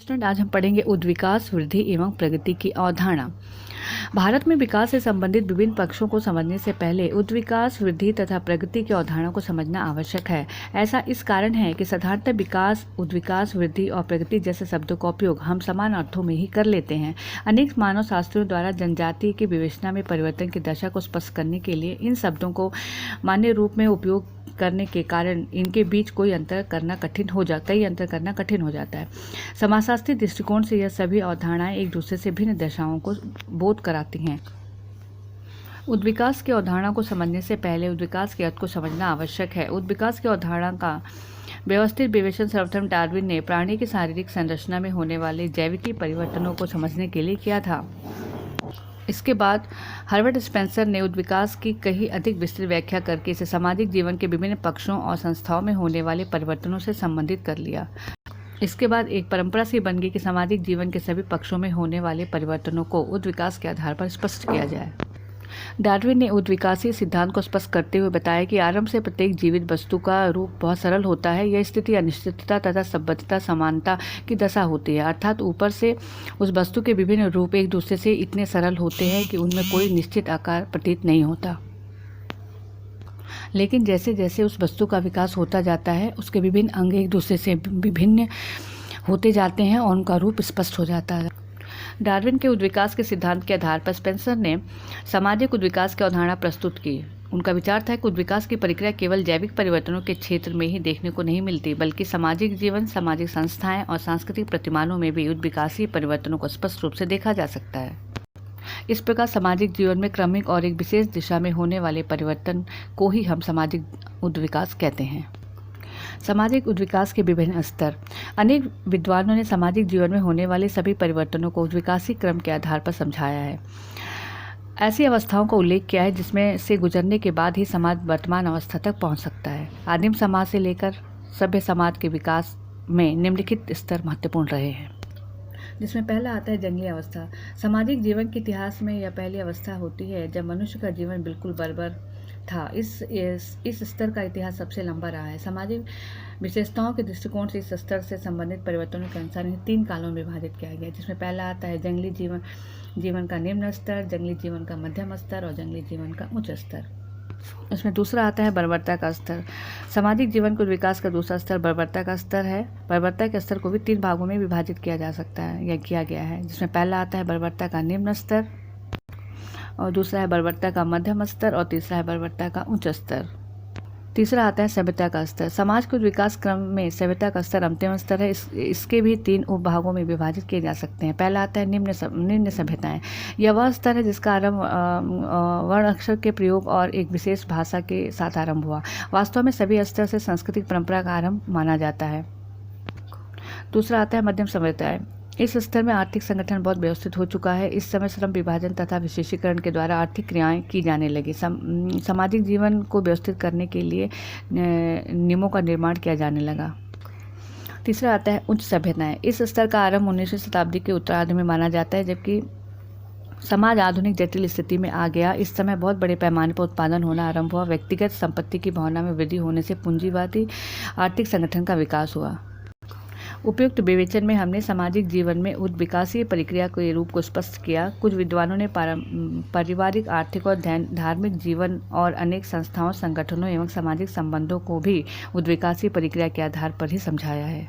Student, आज हम पढ़ेंगे उद्विकास, वृद्धि एवं प्रगति की अवधारणा। भारत में विकास से संबंधित विभिन्न पक्षों को समझने से पहले उद्विकास, वृद्धि तथा प्रगति की अवधारणा को समझना आवश्यक है। ऐसा इस कारण है कि साधारणतः विकास, उद्विकास, वृद्धि और प्रगति जैसे शब्दों का उपयोग हम समान अर्थों में ही कर लेते हैं। अनेक मानव शास्त्रियों द्वारा जनजाति की विवेचना में परिवर्तन की दशा को स्पष्ट करने के लिए इन शब्दों को मान्य रूप में उपयोग करने के कारण इनके बीच कई अंतर करना कठिन हो जाता है। समाजशास्त्रीय दृष्टिकोण से यह सभी अवधारणाएं एक दूसरे से भिन्न दशाओं को बोध कराती हैं। उद्विकास की अवधारणा को समझने से पहले उद्विकास के अर्थ को समझना आवश्यक है। उद्विकास की अवधारणा का व्यवस्थित विवेचन सर्वप्रथम डार्विन ने प्राणी की शारीरिक संरचना में होने वाले जैविकी परिवर्तनों को समझने के लिए किया था। इसके बाद हर्बर्ट स्पेंसर ने उद्विकास की कहीं अधिक विस्तृत व्याख्या करके इसे सामाजिक जीवन के विभिन्न पक्षों और संस्थाओं में होने वाले परिवर्तनों से संबंधित कर लिया। इसके बाद एक परंपरा सी बन गई कि सामाजिक जीवन के सभी पक्षों में होने वाले परिवर्तनों को उद्विकास के आधार पर स्पष्ट किया जाए। डार्विन ने उद्विकासीय सिद्धांत को स्पष्ट करते हुए बताया कि आरंभ से प्रत्येक जीवित वस्तु का रूप बहुत सरल होता है। यह स्थिति अनिश्चितता तथा संबद्धता समानता की दशा होती है, अर्थात ऊपर से उस वस्तु के विभिन्न रूप एक दूसरे से इतने सरल होते हैं कि उनमें कोई निश्चित आकार प्रतीत नहीं होता। लेकिन जैसे जैसे उस वस्तु का विकास होता जाता है, उसके विभिन्न अंग एक दूसरे से विभिन्न होते जाते हैं और उनका रूप स्पष्ट हो जाता है। डार्विन के उद्विकास के सिद्धांत के आधार पर स्पेंसर ने सामाजिक उद्विकास की अवधारणा प्रस्तुत की। उनका विचार था कि उद्विकास की प्रक्रिया केवल जैविक परिवर्तनों के क्षेत्र में ही देखने को नहीं मिलती, बल्कि सामाजिक जीवन, सामाजिक संस्थाएं और सांस्कृतिक प्रतिमानों में भी उद्विकासीय परिवर्तनों को स्पष्ट रूप से देखा जा सकता है। इस प्रकार सामाजिक जीवन में क्रमिक और एक विशेष दिशा में होने वाले परिवर्तन को ही हम सामाजिक उद्विकास कहते हैं। सामाजिक उद्विकास के विभिन्न स्तर। अनेक विद्वानों ने सामाजिक जीवन में होने वाले सभी परिवर्तनों को उद्विकासीय क्रम के आधार पर समझाया है। ऐसी अवस्थाओं का उल्लेख किया है जिसमें से गुजरने के बाद ही समाज वर्तमान अवस्था तक पहुंच सकता है। आदिम समाज से लेकर सभ्य समाज के विकास में निम्नलिखित स्तर महत्वपूर्ण रहे हैं, जिसमें पहला आता है जंगली अवस्था। सामाजिक जीवन के इतिहास में यह पहली अवस्था होती है जब मनुष्य का जीवन बिल्कुल बर्बर था। इस स्तर का इतिहास सबसे लंबा रहा है। सामाजिक विशेषताओं के दृष्टिकोण से इस स्तर से संबंधित परिवर्तनों के अनुसार इन्हें 3 कालों में विभाजित किया गया, जिसमें पहला आता है जंगली जीवन का निम्न स्तर, जंगली जीवन का मध्यम स्तर और जंगली जीवन का उच्च स्तर। इसमें दूसरा आता है बर्बरता का स्तर। सामाजिक जीवन के विकास का दूसरा स्तर बर्बरता का स्तर है। बर्बरता के स्तर को भी 3 भागों में विभाजित किया जा सकता है या किया गया है, जिसमें पहला आता है बर्बरता का निम्न स्तर और दूसरा है बर्बरता का मध्यम स्तर और तीसरा है बर्बरता का उच्च स्तर। तीसरा आता है सभ्यता का स्तर। समाज के विकास क्रम में सभ्यता का स्तर अंतिम स्तर है। इसके भी 3 उपभागों में विभाजित किए जा सकते हैं। पहला आता है निम्न सभ्यताएं। यह वह स्तर है जिसका आरंभ वर्ण अक्षर के प्रयोग और एक विशेष भाषा के साथ आरंभ हुआ। वास्तव में सभी स्तर से सांस्कृतिक परंपरा का आरंभ माना जाता है। दूसरा आता है मध्यम सभ्यताएं। इस स्तर में आर्थिक संगठन बहुत व्यवस्थित हो चुका है। इस समय श्रम विभाजन तथा विशेषीकरण के द्वारा आर्थिक क्रियाएं की जाने लगी। सामाजिक जीवन को व्यवस्थित करने के लिए नियमों का निर्माण किया जाने लगा। तीसरा आता है उच्च सभ्यताएं। इस स्तर का आरंभ 19वीं शताब्दी के उत्तरार्ध में माना जाता है, जबकि समाज आधुनिक जटिल स्थिति में आ गया। इस समय बहुत बड़े पैमाने पर उत्पादन होना आरंभ हुआ। व्यक्तिगत संपत्ति की भावना में वृद्धि होने से पूंजीवादी आर्थिक संगठन का विकास हुआ। उपयुक्त विवेचन में हमने सामाजिक जीवन में उद्विकासीय प्रक्रिया के रूप को स्पष्ट किया। कुछ विद्वानों ने पारिवारिक, आर्थिक और धार्मिक जीवन और अनेक संस्थाओं, संगठनों एवं सामाजिक संबंधों को भी उद्विकासीय प्रक्रिया के आधार पर ही समझाया है।